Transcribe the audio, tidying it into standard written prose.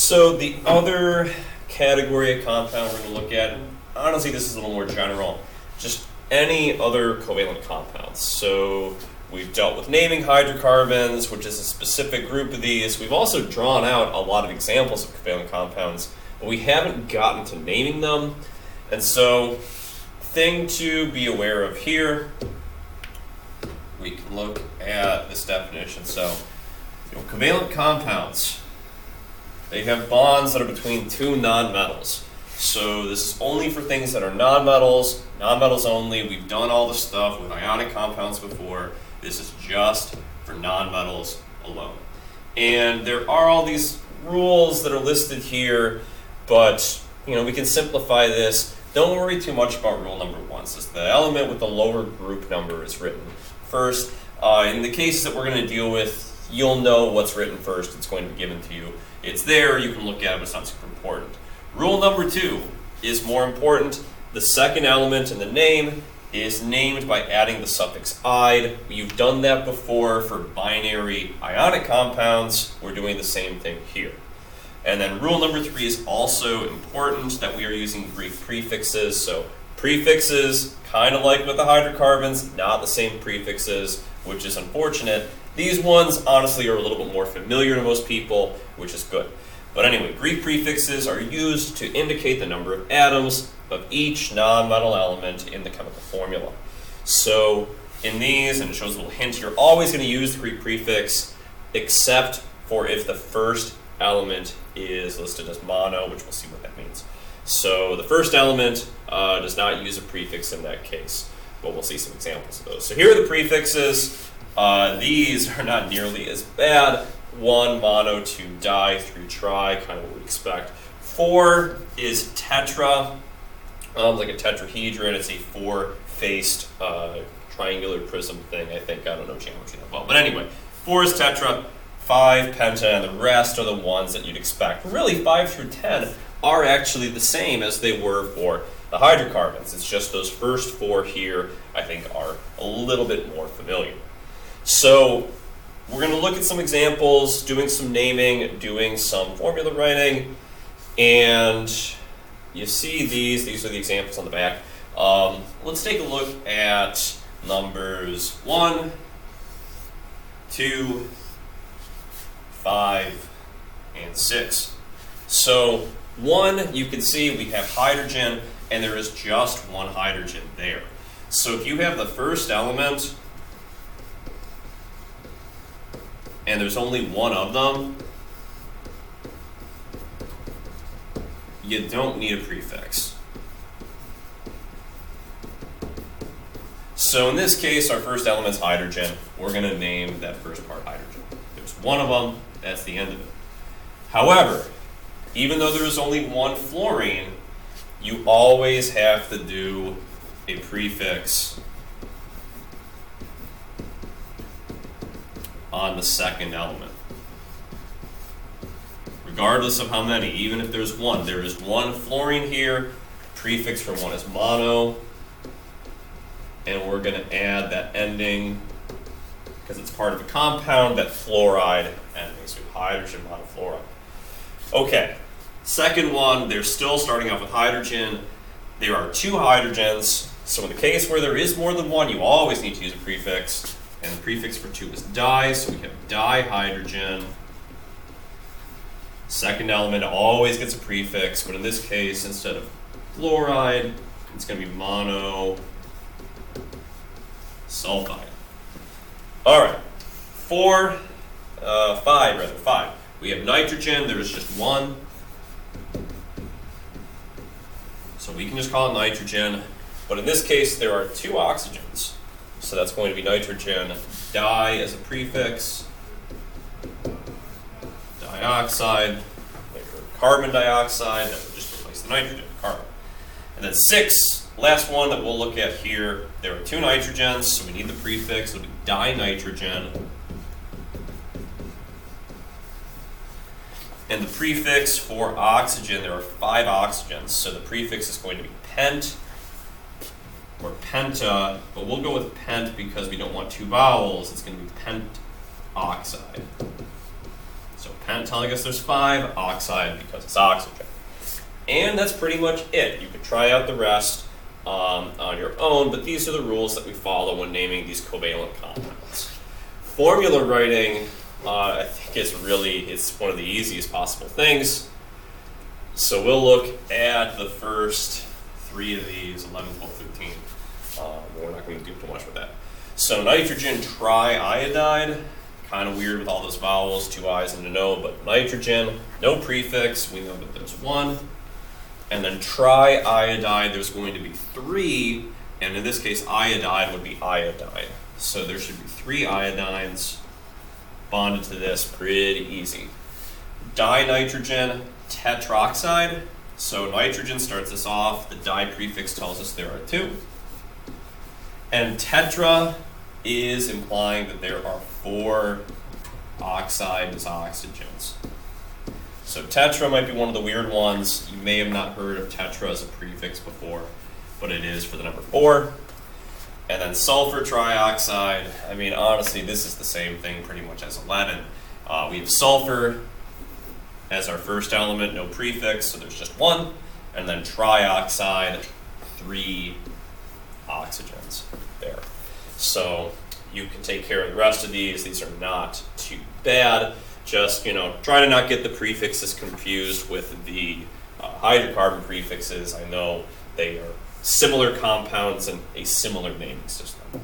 So the other category of compound we're going to look at, honestly this is a little more general, just any other covalent compounds. So we've dealt with naming hydrocarbons, which is a specific group of these. We've also drawn out a lot of examples of covalent compounds, but we haven't gotten to naming them. And so, thing to be aware of here, we can look at this definition. So, covalent compounds, they have bonds that are between two nonmetals. So this is only for things that are nonmetals, nonmetals only. We've done all the stuff with ionic compounds before. This is just for nonmetals alone. And there are all these rules that are listed here, but we can simplify this. Don't worry too much about rule number 1, since the element with the lower group number is written first. In the cases that we're going to deal with, you'll know what's written first. It's going to be given to you. It's there, you can look at it, but it's not super important. Rule number 2 is more important. The second element in the name is named by adding the suffix "ide." You've done that before for binary ionic compounds. We're doing the same thing here. And then rule number 3 is also important, that we are using Greek prefixes. So prefixes, kind of like with the hydrocarbons, not the same prefixes, which is unfortunate. These ones, honestly, are a little bit more familiar to most people, which is good. But anyway, Greek prefixes are used to indicate the number of atoms of each nonmetal element in the chemical formula. So in these, and it shows a little hint, you're always going to use the Greek prefix, except for if the first element is listed as mono, which we'll see what that means. So the first element does not use a prefix in that case, but we'll see some examples of those. So here are the prefixes. These are not nearly as bad. 1, mono, 2, di, 3, tri, kind of what we expect. 4 is tetra, like a tetrahedron. It's a 4-faced triangular prism thing, I think. I don't know geometry that well. But anyway, 4 is tetra, 5, penta, and the rest are the ones that you'd expect. Really, 5 through 10 are actually the same as they were for the hydrocarbons. It's just those first 4 here, I think, are a little bit more familiar. So we're going to look at some examples, doing some naming, doing some formula writing, and you see these are the examples on the back. Let's take a look at numbers 1, 2, 5, and 6. So 1, you can see we have hydrogen, and there is just one hydrogen there. So if you have the first element, and there's only one of them, you don't need a prefix. So in this case, our first element's hydrogen. We're going to name that first part hydrogen. There's one of them, that's the end of it. However, even though there is only one fluorine, you always have to do a prefix on the second element. Regardless of how many, even if there's one, there is one fluorine here, prefix for one is mono, and we're going to add that ending, because it's part of a compound, that fluoride ending, so hydrogen monofluoride. Okay, second one, they're still starting off with hydrogen. There are 2 hydrogens, so in the case where there is more than one, you always need to use a prefix. And the prefix for 2 is di, so we have dihydrogen. Second element always gets a prefix, but in this case, instead of fluoride, it's going to be monosulfide. All right, 5. We have nitrogen, there is just one. So we can just call it nitrogen, but in this case, there are 2 oxygens. So that's going to be nitrogen di as a prefix, dioxide, carbon dioxide, that would just replace the nitrogen, carbon. And then 6, last one that we'll look at here, there are 2 nitrogens, so we need the prefix, it'll be dinitrogen. And the prefix for oxygen, there are 5 oxygens, so the prefix is going to be pent, or penta, but we'll go with pent because we don't want 2 vowels. It's going to be pentoxide. So Pent telling us there's 5, oxide because it's oxygen. And that's pretty much it. You could try out the rest on your own, but these are the rules that we follow when naming these covalent compounds. Formula writing, I think it's one of the easiest possible things. So we'll look at the first 3 of these, 11, 12, 13. We're not going to do too much with that. So nitrogen triiodide, kind of weird with all those vowels, 2 I's and an O, but nitrogen, no prefix, we know that there's 1. And then triiodide, there's going to be 3, and in this case, iodide would be iodine. So there should be 3 iodines bonded to this, pretty easy. Dinitrogen tetroxide. So nitrogen starts us off, the di prefix tells us there are 2. And tetra is implying that there are 4 oxides oxygens. So tetra might be one of the weird ones. You may have not heard of tetra as a prefix before, but it is for the number 4. And then sulfur trioxide. I mean, honestly, this is the same thing pretty much as 11. We have sulfur as our first element, no prefix, so there's just 1. And then trioxide, 3 oxygens there. So you can take care of the rest of these. These are not too bad. Just, try to not get the prefixes confused with the hydrocarbon prefixes. I know they are similar compounds and a similar naming system.